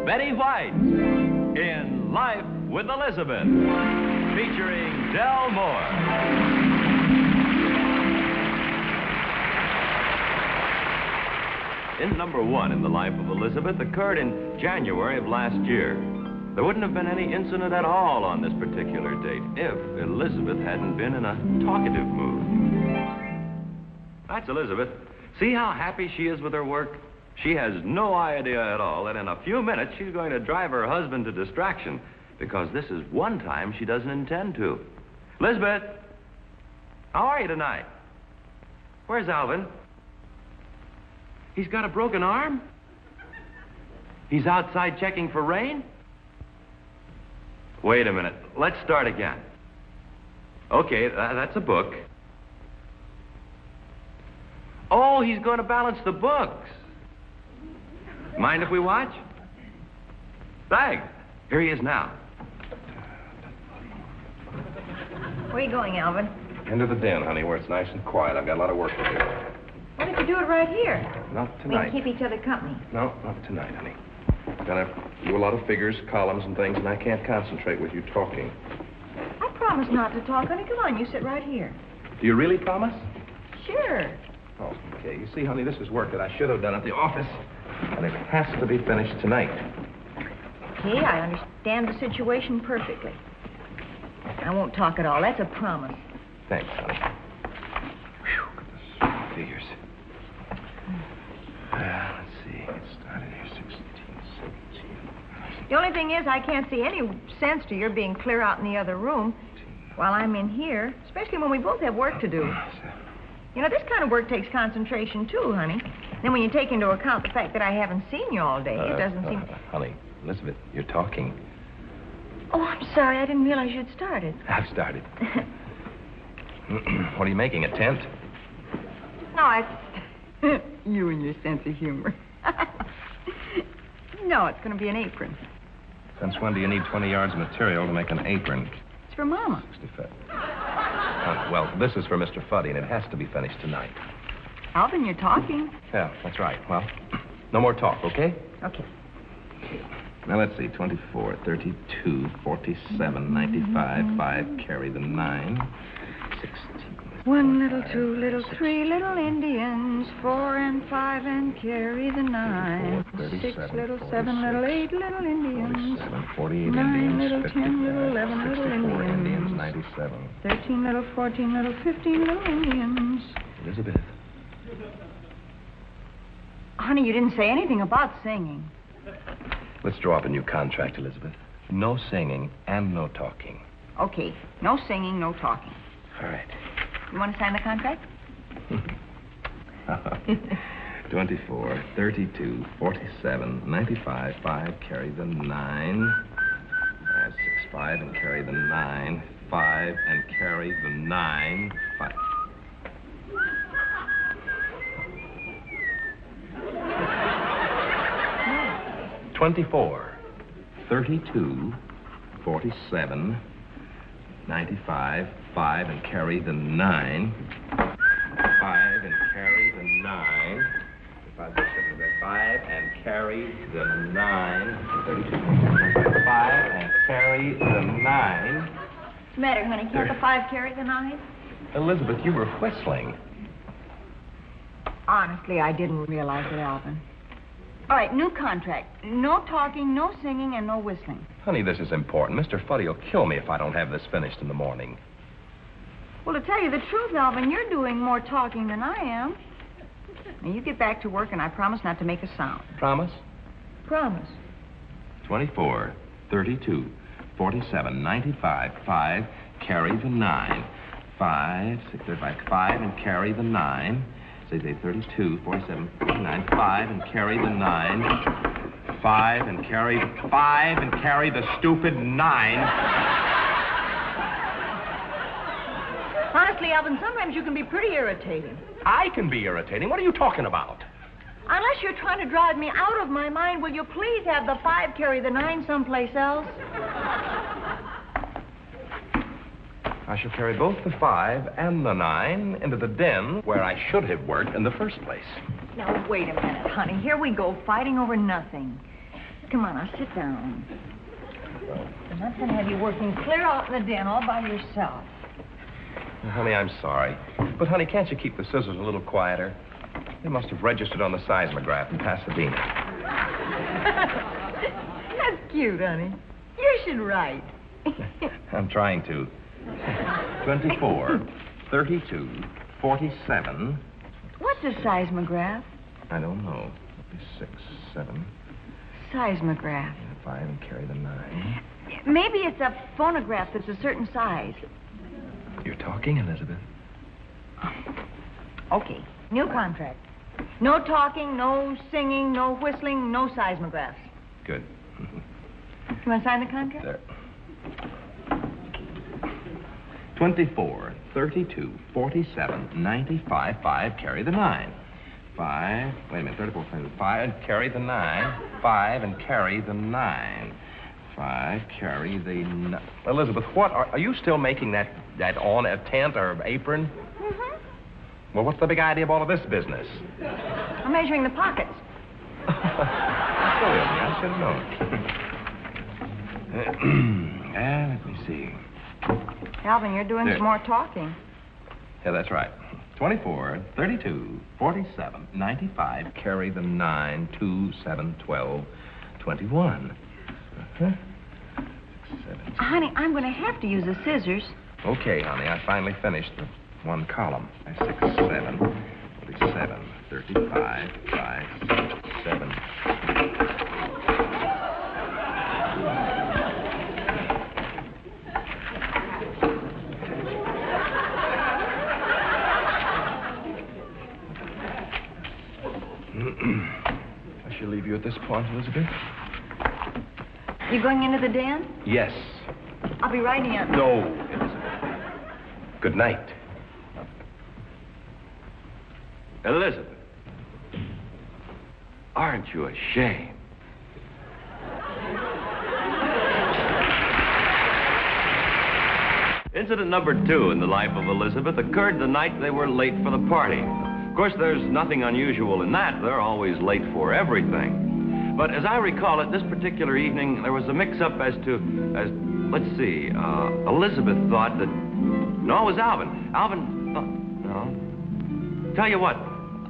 Betty White in Life with Elizabeth, featuring Del Moore. In number 1 in the Life of Elizabeth occurred in January of last year. There wouldn't have been any incident at all on this particular date if Elizabeth hadn't been in a talkative mood. That's Elizabeth. See how happy she is with her work? She has no idea at all that in a few minutes she's going to drive her husband to distraction, because this is one time she doesn't intend to. Elizabeth, how are you tonight? Where's Alvin? He's got a broken arm? He's outside checking for rain? Wait a minute. Let's start again. Okay, that's a book. Oh, he's going to balance the books. Mind if we watch? Thanks. Here he is now. Where are you going, Alvin? Into the den, honey, where it's nice and quiet. I've got a lot of work to do. Why don't you do it right here? Not tonight. We can keep each other company. No, not tonight, honey. Gotta do a lot of figures, columns, and things, and I can't concentrate with you talking. I promise not to talk, honey. Come on, you sit right here. Do you really promise? Sure. Oh, okay. You see, honey, this is work that I should have done at the office, and it has to be finished tonight. Okay, I understand the situation perfectly. I won't talk at all. That's a promise. Thanks, honey. Whew, look at the figures. Let's see. It started here 16, 17. The only thing is, I can't see any sense to your being clear out in the other room while I'm in here, especially when we both have work to do. You know, this kind of work takes concentration, too, honey. Then when you take into account the fact that I haven't seen you all day, it doesn't seem... Honey, Elizabeth, you're talking. Oh, I'm sorry. I didn't realize you'd started. I've started. What are you making, a tent? No, it's... you and your sense of humor. No, it's going to be an apron. Since when do you need 20 yards of material to make an apron? It's for Mama. 65. Well, this is for Mr. Fuddy, and it has to be finished tonight. Alvin, you're talking. Yeah, that's right. Well, no more talk, okay? Okay. Now, let's see. 24, 32, 47, 95, 5, carry the 9, 16. 1 little, 2 little, 3 little Indians, 4 and 5 and carry the 9. 6 little, 7 little, 8 little Indians. 48 9 Indians, little, 50, 10 little, 11 little 64 Indians. Indians, 97. 13 little, 14 little, 15 little Indians. Elizabeth. Honey, you didn't say anything about singing. Let's draw up a new contract, Elizabeth. No singing and no talking. Okay. No singing, no talking. All right. You want to sign the contract? 24, 32, 47, 95, 5, carry the 9. 6, 5, and carry the 9. 5, and carry the 9. 5. No. 24, 32, 47, 95, 5, and carry the 9. 5, and carry the 9. 5, and carry the 9. 32, 5, and carry the 9. What's the matter, honey? Can't the 5 carry the 9? Elizabeth, you were whistling. Honestly, I didn't realize it, Alvin. All right, new contract. No talking, no singing, and no whistling. Honey, this is important. Mr. Fuddy will kill me if I don't have this finished in the morning. Well, to tell you the truth, Alvin, you're doing more talking than I am. Now, you get back to work, and I promise not to make a sound. Promise? Promise. 24, 32, 47, 95, 5, carry the 9. 5, 6, 5, and carry the 9. Say 32, 47, 49, 5, and carry the 9. 5, and carry the stupid 9. Honestly, Alvin, sometimes you can be pretty irritating. I can be irritating. What are you talking about? Unless you're trying to drive me out of my mind, will you please have the 5 carry the 9 someplace else? I shall carry both the 5 and the 9 into the den where I should have worked in the first place. Now, wait a minute, honey. Here we go, fighting over nothing. Come on, now, sit down. I'm not going to have you working clear out in the den all by yourself. Honey, I'm sorry. But, honey, can't you keep the scissors a little quieter? They must have registered on the seismograph in Pasadena. That's cute, honey. You should write. I'm trying to. 24, 32, 47. What's a seismograph? I don't know. 6, 7. Seismograph. 5 and carry the 9. Maybe it's a phonograph that's a certain size. You're talking, Elizabeth? Okay. New contract. No talking, no singing, no whistling, no seismographs. Good. You want to sign the contract? There. 24, 32, 47, 95, 5, carry the 9. 5, wait a minute, 34, 5, and carry the 9. 5, and carry the 9. 5, carry the... Elizabeth, what, are you still making that on a tent or apron? Mm-hmm. Well, what's the big idea of all of this business? I'm measuring the pockets. Silly of me, I should have known. Let me see. Alvin, you're doing There. some more talking. Yeah, that's right. 24, 32, 47, 95, carry the 9, 2, 7, 12, 21. 6, 7. Honey, I'm going to have to use the scissors. Okay, honey, I finally finished the one column. 6, 7, 47, 35, 5, 6, 7. I shall leave you at this point, Elizabeth. You going into the den? Yes. I'll be right in. No, Elizabeth. Good night. Elizabeth, aren't you ashamed? Incident number 2 in the life of Elizabeth occurred the night they were late for the party. Of course, there's nothing unusual in that. They're always late for everything. But as I recall it, this particular evening, there was a mix-up let's see, Elizabeth thought that... No, it was Alvin. Alvin, no. Tell you what,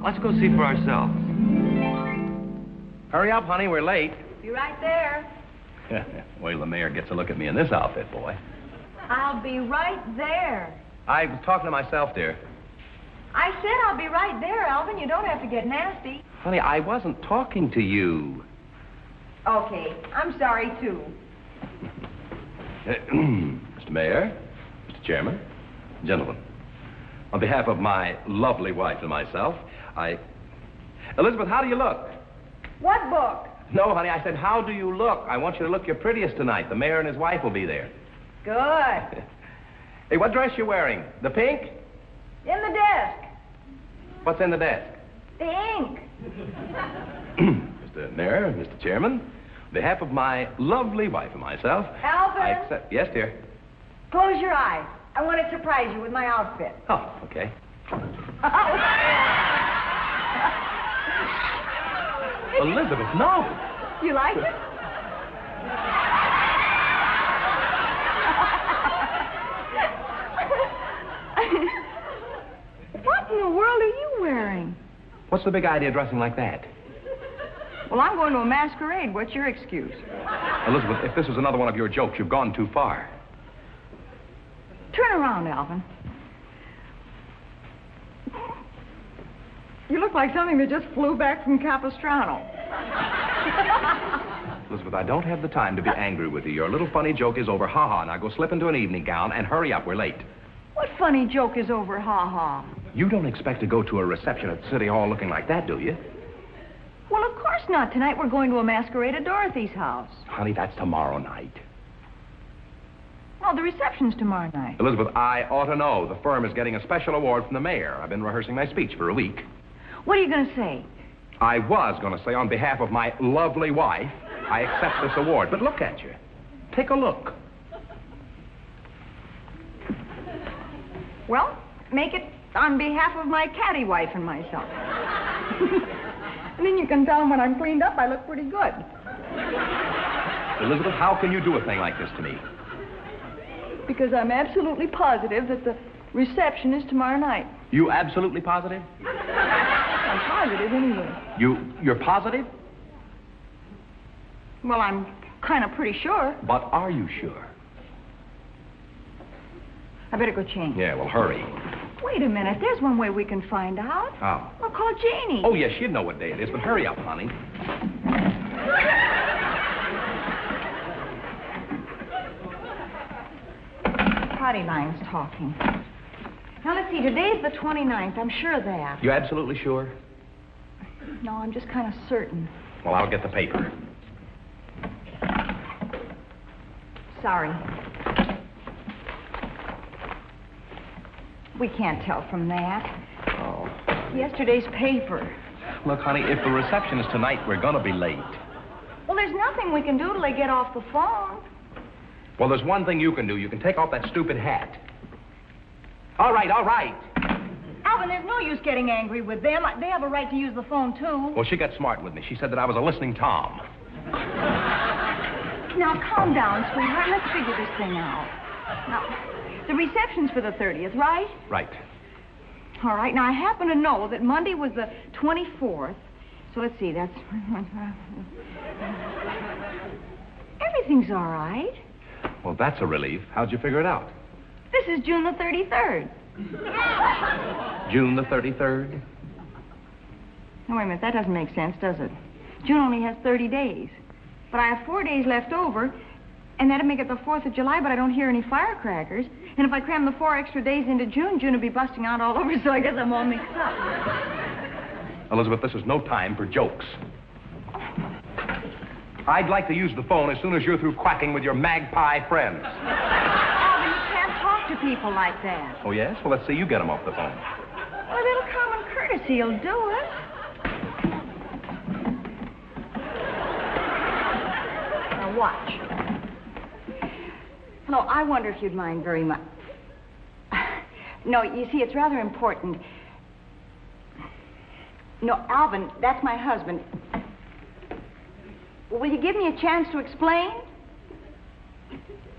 let's go see for ourselves. Hurry up, honey, we're late. Be right there. Wait till the mayor gets a look at me in this outfit, boy. I'll be right there. I was talking to myself, dear. I said I'll be right there, Alvin. You don't have to get nasty. Honey, I wasn't talking to you. Okay. I'm sorry, too. Mr. Mayor, Mr. Chairman, gentlemen, on behalf of my lovely wife and myself, Elizabeth, how do you look? What book? No, honey, I said, how do you look? I want you to look your prettiest tonight. The mayor and his wife will be there. Good. Hey, what dress you wearing? The pink? In the desk. What's in the desk? The ink. Mr. Mayor, Mr. Chairman, on behalf of my lovely wife and myself, Alvin. I accept... Yes, dear. Close your eyes. I want to surprise you with my outfit. Oh, okay. Elizabeth, no. You like it? What in the world are you wearing? What's the big idea of dressing like that? Well, I'm going to a masquerade. What's your excuse? Elizabeth, if this is another one of your jokes, you've gone too far. Turn around, Alvin. You look like something that just flew back from Capistrano. Elizabeth, I don't have the time to be angry with you. Your little funny joke is over. Ha-ha. Now go slip into an evening gown and hurry up. We're late. What funny joke is over, ha-ha? You don't expect to go to a reception at City Hall looking like that, do you? Well, of course not. Tonight we're going to a masquerade at Dorothy's house. Honey, that's tomorrow night. Oh, the reception's tomorrow night. Elizabeth, I ought to know. The firm is getting a special award from the mayor. I've been rehearsing my speech for a week. What are you going to say? I was going to say, on behalf of my lovely wife, I accept this award. But look at you. Take a look. Well, make it on behalf of my caddy wife and myself. And then you can tell them when I'm cleaned up, I look pretty good. Elizabeth, how can you do a thing like this to me? Because I'm absolutely positive that the reception is tomorrow night. You absolutely positive? I'm positive anyway. You're positive? Well, I'm kind of pretty sure. But are you sure? I better go change. Yeah, well, hurry. Wait a minute. There's one way we can find out. How? I'll call Janie. Oh, yes, she'd know what day it is, but hurry up, honey. Party line's talking. Now, let's see. Today's the 29th. I'm sure of that. You absolutely sure? No, I'm just kind of certain. Well, I'll get the paper. Sorry. We can't tell from that. Oh. Yesterday's paper. Look, honey, if the reception is tonight, we're going to be late. Well, there's nothing we can do till they get off the phone. Well, there's one thing you can do. You can take off that stupid hat. All right, all right. Alvin, there's no use getting angry with them. They have a right to use the phone, too. Well, she got smart with me. She said that I was a listening Tom. Now, calm down, sweetheart. Let's figure this thing out. Now, the reception's for the 30th, right? Right. All right. Now, I happen to know that Monday was the 24th. So let's see. That's... Everything's all right. Well, that's a relief. How'd you figure it out? This is June the 33rd. June the 33rd? Now, wait a minute. That doesn't make sense, does it? June only has 30 days. But I have 4 days left over, and that'd make it the 4th of July, but I don't hear any firecrackers. And if I cram the 4 extra days into June, June will be busting out all over, so I guess I'm all mixed up. Elizabeth, this is no time for jokes. I'd like to use the phone as soon as you're through quacking with your magpie friends. Alvin, you can't talk to people like that. Oh, yes? Well, let's see you get them off the phone. A little common courtesy will do it. Now, watch. Hello, I wonder if you'd mind very much. No, you see, it's rather important. No, Alvin, that's my husband. Will you give me a chance to explain?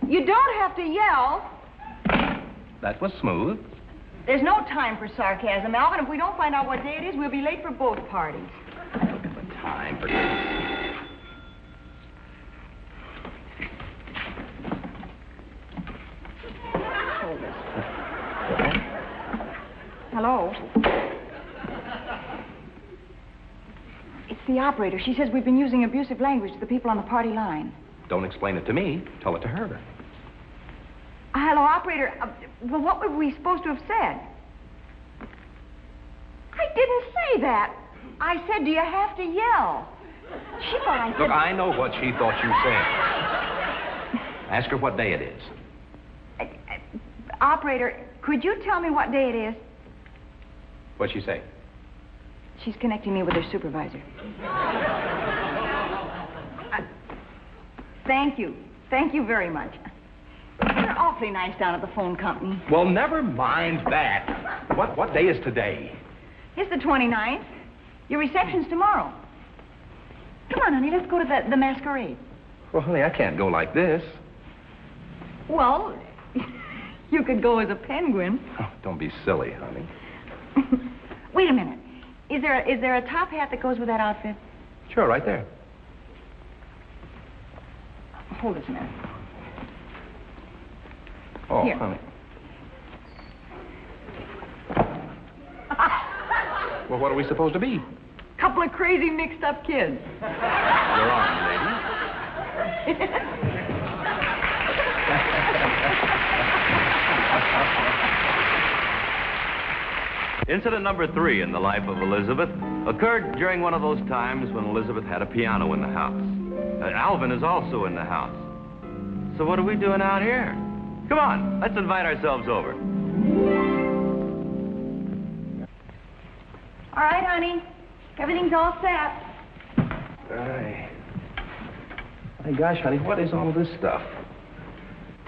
You don't have to yell. That was smooth. There's no time for sarcasm, Alvin. If we don't find out what day it is, we'll be late for both parties. Look at the time for this. Hold this. Hello? It's the operator. She says we've been using abusive language to the people on the party line. Don't explain it to me. Tell it to her. Hello, operator. Well, what were we supposed to have said? I didn't say that. I said, do you have to yell? She thought I said... Look, I know what she thought you said. Ask her what day it is. Operator, could you tell me what day it is? What'd she say? She's connecting me with her supervisor. Thank you. Thank you very much. They're awfully nice down at the phone company. Well, never mind that. What day is today? It's the 29th. Your reception's tomorrow. Come on, honey, let's go to the masquerade. Well, honey, I can't go like this. Well, you could go as a penguin. Oh, don't be silly, honey. Wait a minute. Is there a top hat that goes with that outfit? Sure, right there. Hold this a minute. Oh, Here. honey. Well, what are we supposed to be? Couple of crazy mixed-up kids. You're on, lady. Incident number 3 in the life of Elizabeth occurred during one of those times when Elizabeth had a piano in the house. Alvin is also in the house. So what are we doing out here? Come on, let's invite ourselves over. All right, honey. Everything's all set. My gosh, honey, what is all this stuff?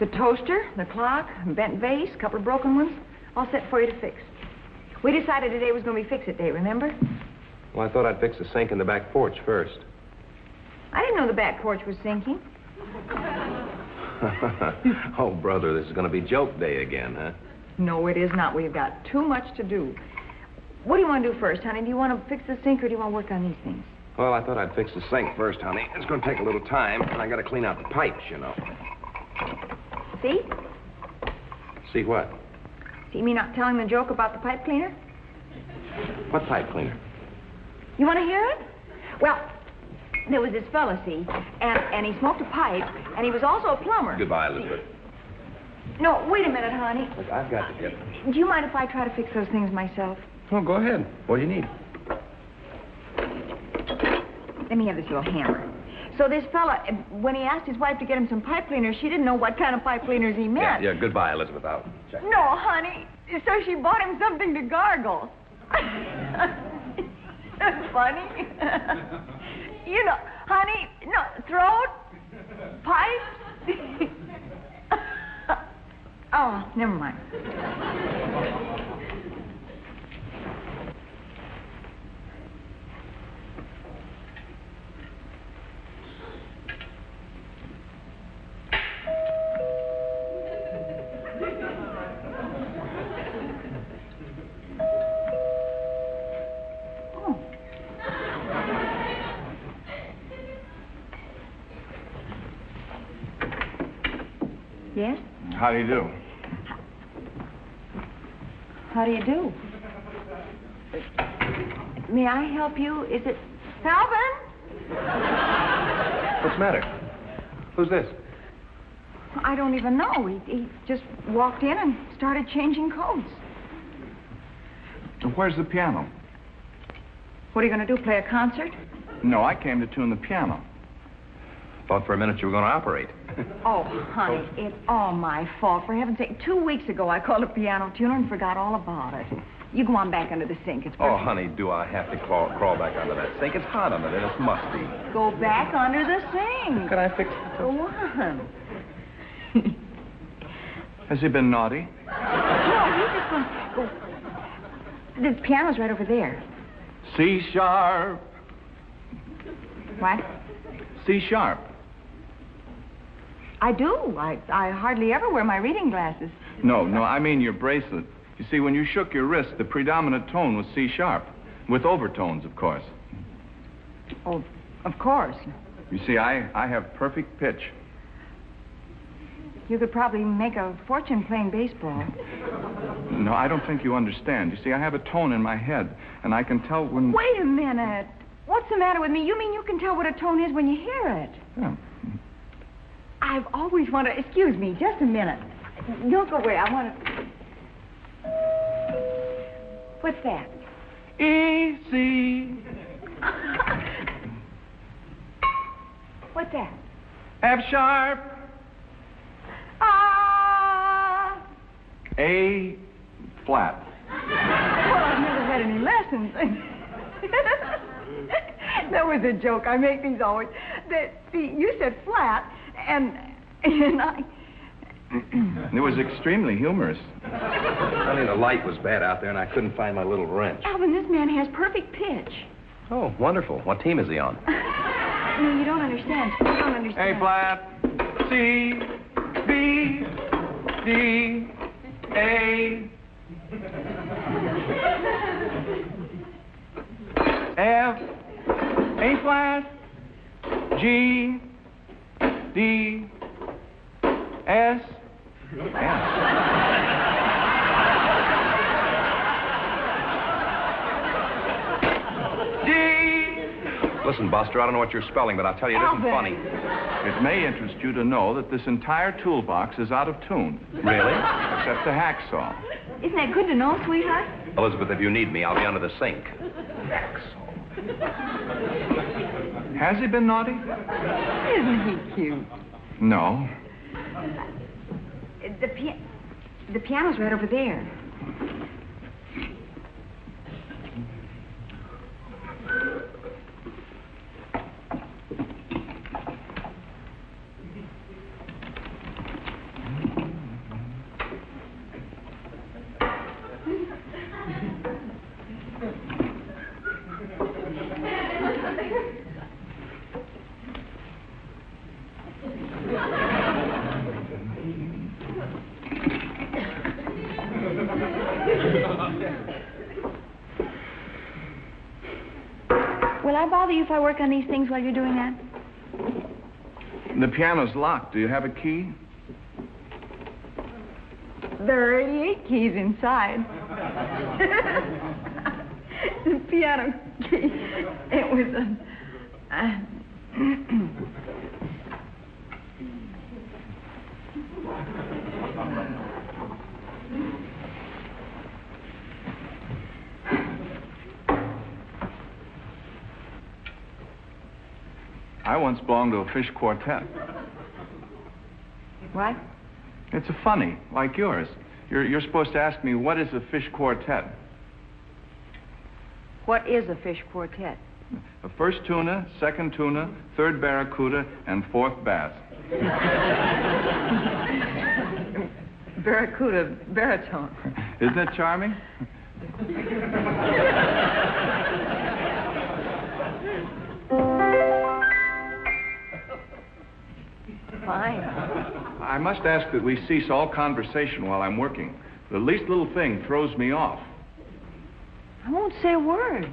The toaster, the clock, bent vase, a couple of broken ones, all set for you to fix. We decided today was going to be fix-it day, remember? Well, I thought I'd fix the sink in the back porch first. I didn't know the back porch was sinking. Oh, brother, this is going to be joke day again, huh? No, it is not. We've got too much to do. What do you want to do first, honey? Do you want to fix the sink or do you want to work on these things? Well, I thought I'd fix the sink first, honey. It's going to take a little time, and I got to clean out the pipes, you know. See? See what? See me not telling the joke about the pipe cleaner? What pipe cleaner? You want to hear it? Well, there was this fella, see, and he smoked a pipe, and he was also a plumber. Goodbye, Elizabeth. No, wait a minute, honey. Look, I've got to get... Do you mind if I try to fix those things myself? Oh, go ahead. What do you need? Let me have this little hammer. So this fella, when he asked his wife to get him some pipe cleaners, she didn't know what kind of pipe cleaners he meant. Yeah, goodbye, Elizabeth. I'll check. No, honey. So she bought him something to gargle. That's funny. You know, honey, no, throat, pipes. Oh, never mind. Yes? How do you do? How do you do? May I help you? Is it Calvin? What's the matter? Who's this? I don't even know. He just walked in and started changing codes. Where's the piano? What are you going to do, play a concert? No, I came to tune the piano. Thought for a minute you were going to operate. Oh, honey, it's all my fault. For heaven's sake, 2 weeks ago I called a piano tuner and forgot all about it. You go on back under the sink. It's perfect. Oh, honey, do I have to crawl back under that sink? It's hot under there. It's musty. Go back under the sink. Can I fix it? Go on. Has he been naughty? No, you just go. The piano's right over there. C sharp. What? C sharp. I do. I hardly ever wear my reading glasses. No, I mean your bracelet. You see, when you shook your wrist, the predominant tone was C sharp, with overtones, of course. Oh, of course. You see, I have perfect pitch. You could probably make a fortune playing baseball. No, I don't think you understand. You see, I have a tone in my head, and I can tell when... Wait a minute. What's the matter with me? You mean you can tell what a tone is when you hear it? Yeah. I've always wanted... Excuse me, just a minute. Don't go away. I want to... What's that? E, C. What's that? F sharp. Ah! A flat. Well, I've never had any lessons. That was a joke. I make these always. You said flat, and I... It was extremely humorous. Honey, the light was bad out there, and I couldn't find my little wrench. Alvin, this man has perfect pitch. Oh, wonderful. What team is he on? No, you don't understand. You don't understand. A flat, C, B, D, A, F, A flat, G, D, S, Listen, Buster, I don't know what you're spelling, but I'll tell you it isn't funny. It may interest you to know that this entire toolbox is out of tune. Really? Except the hacksaw. Isn't that good to know, sweetheart? Elizabeth, if you need me, I'll be under the sink. Has he been naughty? Isn't he cute? No. The piano's right over there. I bother you if I work on these things while you're doing that? The piano's locked. Do you have a key? There are 88 keys inside. The piano key. It was a... I once belonged to a fish quartet. What? It's a funny, like yours. You're supposed to ask me, what is a fish quartet? What is a fish quartet? A first tuna, second tuna, third barracuda, and fourth bass. Barracuda, baritone. Isn't it charming? Fine. I must ask that we cease all conversation while I'm working. The least little thing throws me off. I won't say a word.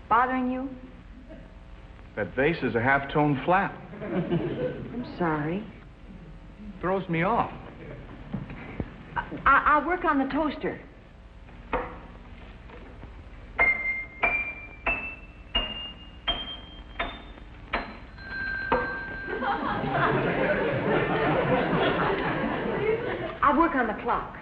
Bothering you? That vase is a half-tone flat. I'm sorry. Throws me off. I'll work on the toaster. I'll work on the clock.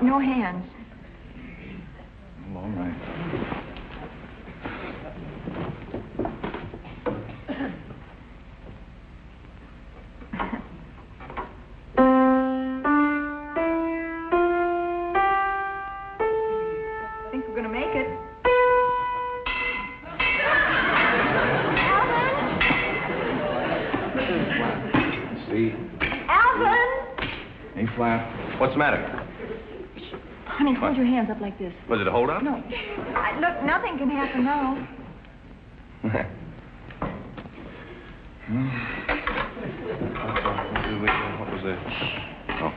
No hands. Well, all right. I think we're going to make it. C. Alvin! A flat. What's the matter? Honey, hold your hands up like this. Was it a holdup? No. Look, nothing can happen now. What was it? Oh.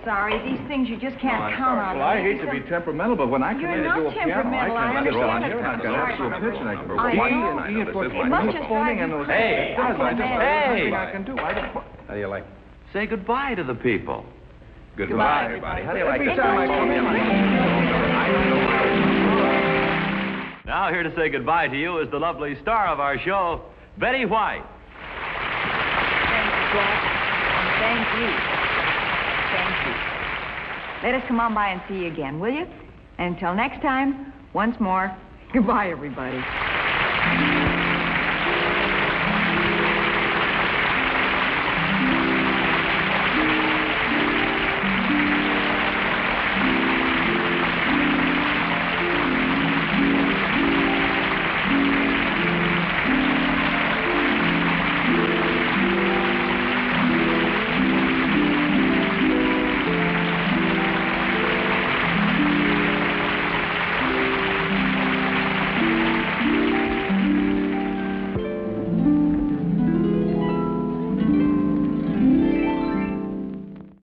Sorry, these things you just can't count on. Well, I hate to be temperamental, but when I come in to do a piano, I understand. I've got absolute pitch, and I can I know. E and F. It must just drive you Hey, There's nothing I can do. How do you like? Say goodbye to the people. Goodbye, everybody. How do you like Every that? time I come in, Now, here to say goodbye to you is the lovely star of our show, Betty White. Thank you, Jack. Thank you. Thank you. Let us come on by and see you again, will you? And until next time, once more, goodbye, everybody.